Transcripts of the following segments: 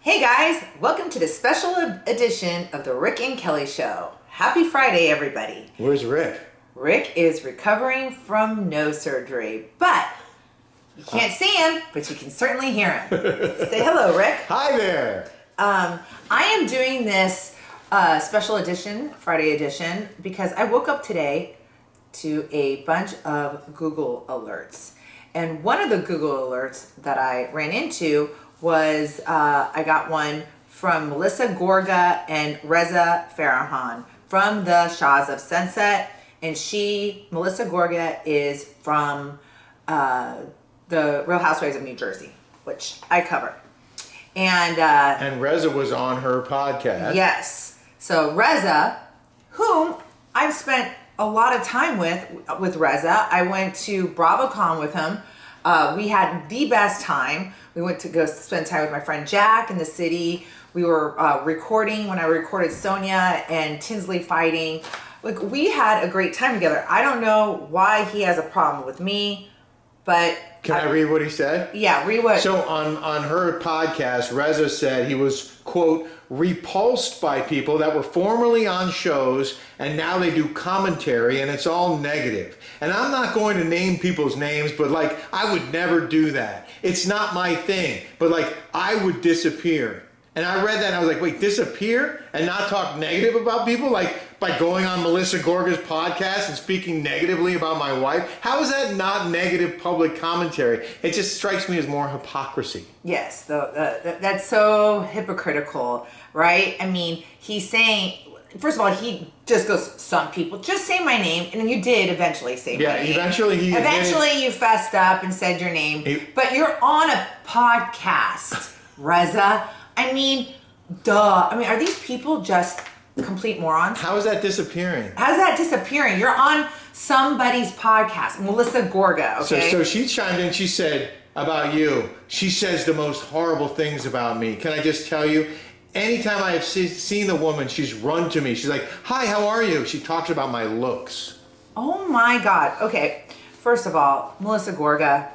Hey guys, welcome to the special edition of the Rick and Kelly Show. Happy Friday, everybody. Where's Rick? Rick is recovering from nose surgery, but you can't see him, but you can certainly hear him. Say hello, Rick. Hi there. I am doing this special edition, Friday edition, because I woke up today to a bunch of Google alerts. And one of the Google alerts that I ran into was I got one from Melissa Gorga and Reza Farahan from the Shahs of Sunset. And Melissa Gorga, is from the Real Housewives of New Jersey, which I cover. And Reza was on her podcast. Yes. So Reza, whom I've spent a lot of time with Reza. I went to BravoCon with him. We had the best time. We went to go spend time with my friend Jack in the city. We were recording when I recorded Sonia and Tinsley fighting. Like, we had a great time together. I don't know why he has a problem with me, but... Can I read what he said? Yeah, read what... So on her podcast, Reza said he was, quote, repulsed by people that were formerly on shows and now they do commentary and it's all negative. And I'm not going to name people's names, but like, I would never do that. It's not my thing, but like, I would disappear. And I read that and I was like, wait, disappear and not talk negative about people? Like, by going on Melissa Gorga's podcast and speaking negatively about my wife? How is that not negative public commentary? It just strikes me as more hypocrisy. Yes, that's so hypocritical, right? I mean, he's saying, first of all, he just goes, some people, just say my name, and you did eventually say my name. Yeah, eventually you fessed up and said your name, but you're on a podcast, Reza. I mean, duh. I mean, are these people just complete morons? How is that disappearing? How's that disappearing? You're on somebody's podcast, Melissa Gorga, okay? So she chimed in, she said about you, she says the most horrible things about me. Can I just tell you, anytime I have seen the woman, she's run to me. She's like, hi, how are you? She talks about my looks. Oh my God. Okay, first of all, Melissa Gorga,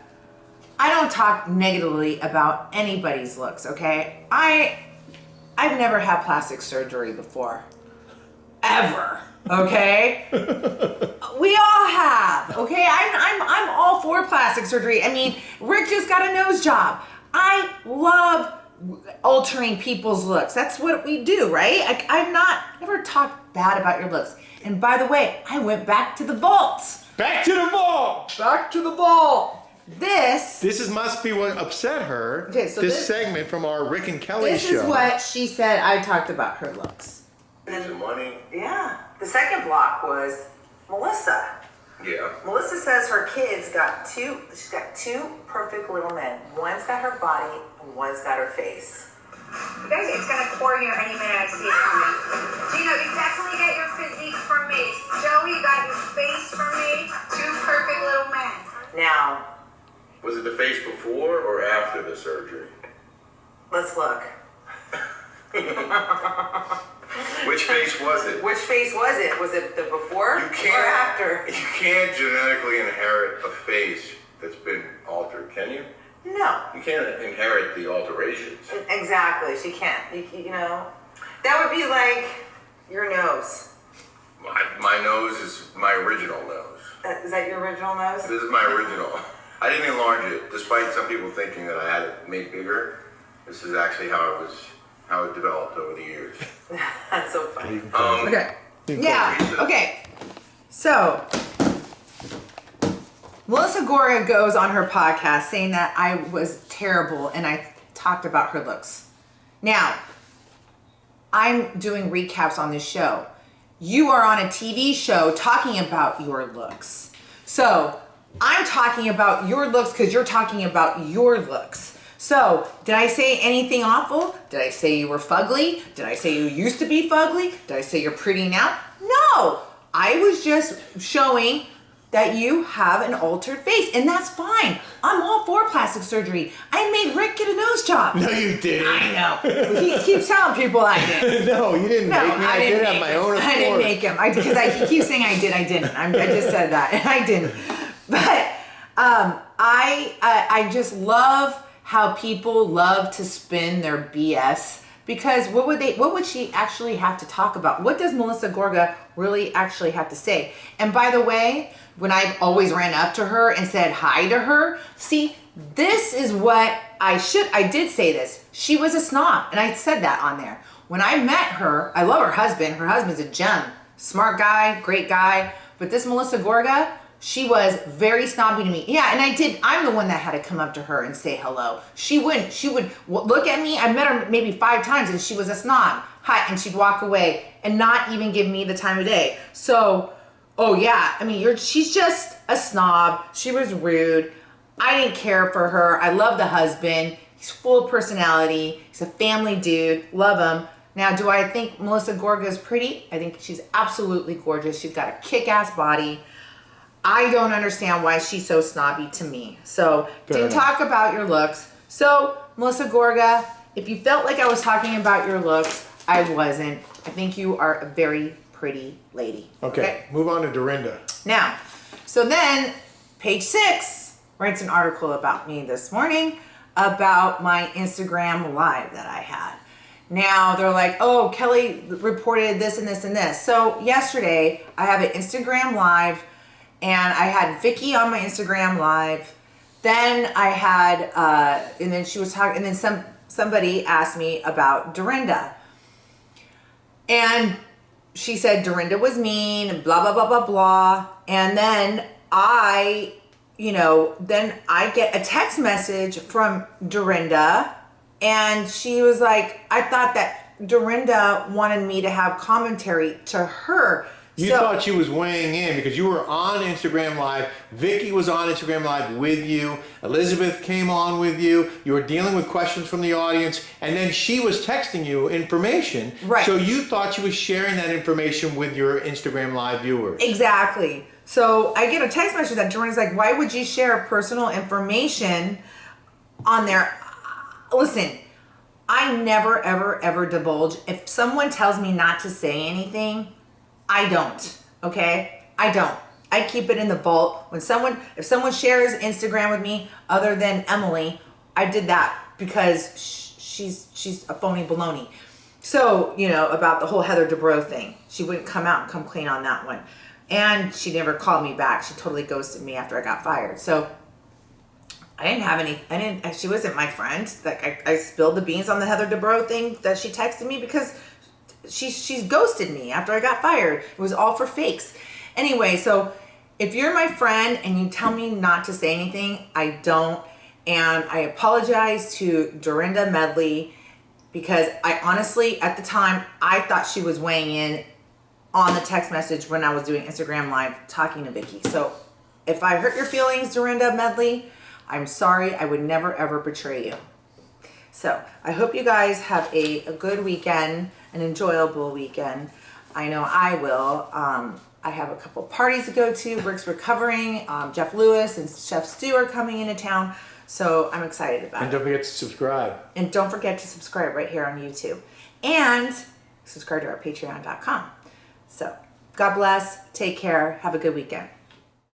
I don't talk negatively about anybody's looks, okay? I've never had plastic surgery before. Ever. Okay? We all have. Okay? I'm all for plastic surgery. I mean, Rick just got a nose job. I love altering people's looks. That's what we do, right? I've never talked bad about your looks. And by the way, I went back to the vault. Back to the vault! Back to the vault. This must be what upset her. Okay, so this segment from our Rick and Kelly show. This is what she said. I talked about her looks. And the money. Yeah. The second block was Melissa. Yeah. Melissa says her kids she's got two perfect little men. One's got her body and one's got her face. You guys, it's gonna pour here any minute. I see it coming. Gino, you definitely get your physique from me. Joey, you got your face from me. Two perfect little men. Now, Was it the face before or after the surgery? let's look. Which face was it? Which face was it? Was it the before You can't, or after? You can't genetically inherit a face that's been altered, can you? No. You can't inherit the alterations. Exactly. She can't. You know, that would be like your nose. My nose is my original nose. Is that your original nose? This is my original. I didn't enlarge it, despite some people thinking that I had it made bigger. This is actually how it developed over the years. That's so funny. Okay. Yeah. Okay. So, Melissa Gorga goes on her podcast saying that I was terrible and I talked about her looks. Now, I'm doing recaps on this show. You are on a TV show talking about your looks. So, I'm talking about your looks because you're talking about your looks. So, did I say anything awful? Did I say you were fugly? Did I say you used to be fugly? Did I say you're pretty now? No! I was just showing that you have an altered face, and that's fine. I'm all for plastic surgery. I made Rick get a nose job. No, you didn't. I know. He keeps telling people I did. No, you didn't make me. I did have my own accord. I didn't make him. Because he keeps saying I did. I didn't. I just said that. I didn't. But I just love how people love to spin their BS. Because what would she actually have to talk about? What does Melissa Gorga really actually have to say? And by the way, when I always ran up to her and said hi to her, see, this is what I did say this. She was a snob, and I said that on there. When I met her, I love her husband. Her husband's a gem. Smart guy, great guy. But this Melissa Gorga, she was very snobby to me. Yeah, and I'm the one that had to come up to her and say hello. She would look at me. I met her maybe 5 times, and she was a snob. Hi, and she'd walk away and not even give me the time of day. So, oh yeah, I mean, she's just a snob. She was rude. I didn't care for her. I love the husband. He's full of personality. He's a family dude. Love him. Now, do I think Melissa Gorga is pretty? I think she's absolutely gorgeous. She's got a kick-ass body. I don't understand why she's so snobby to me. So, didn't talk about your looks. So, Melissa Gorga, if you felt like I was talking about your looks, I wasn't. I think you are a very pretty lady. Okay, move on to Dorinda. Now, so then, page 6 writes an article about me this morning about my Instagram live that I had. Now they're like, oh, Kelly reported this and this and this. So yesterday I have an Instagram live, and I had Vicky on my Instagram live. Then I had, and then she was talking, and then somebody asked me about Dorinda, and she said Dorinda was mean and blah blah blah blah blah. And then then I get a text message from Dorinda, and she was like, I thought that Dorinda wanted me to have commentary to her. You thought she was weighing in because you were on Instagram Live. Vicky was on Instagram Live with you. Elizabeth came on with you. You were dealing with questions from the audience, and then she was texting you information. Right. So you thought she was sharing that information with your Instagram Live viewers. Exactly. So I get a text message that Dorinda's like, why would you share personal information on there? Listen, I never, ever, ever divulge. If someone tells me not to say anything, I don't, okay? I don't. I keep it in the vault. If someone shares Instagram with me other than Emily, I did that because she's a phony baloney. So, about the whole Heather Dubrow thing. She wouldn't come out and come clean on that one. And she never called me back. She totally ghosted me after I got fired. So she wasn't my friend. Like I spilled the beans on the Heather Dubrow thing that she texted me because she's ghosted me after I got fired. It was all for fakes. Anyway, so if you're my friend and you tell me not to say anything, I don't. And I apologize to Dorinda Medley because I honestly, at the time, I thought she was weighing in on the text message when I was doing Instagram Live talking to Vicky. So if I hurt your feelings, Dorinda Medley, I'm sorry. I would never, ever betray you. So I hope you guys have a good weekend, an enjoyable weekend. I know I will. I have a couple parties to go to. Rick's recovering. Jeff Lewis and Chef Stu are coming into town. So I'm excited about it. And don't forget to subscribe. And don't forget to subscribe right here on YouTube. And subscribe to our patreon.com. So God bless. Take care. Have a good weekend.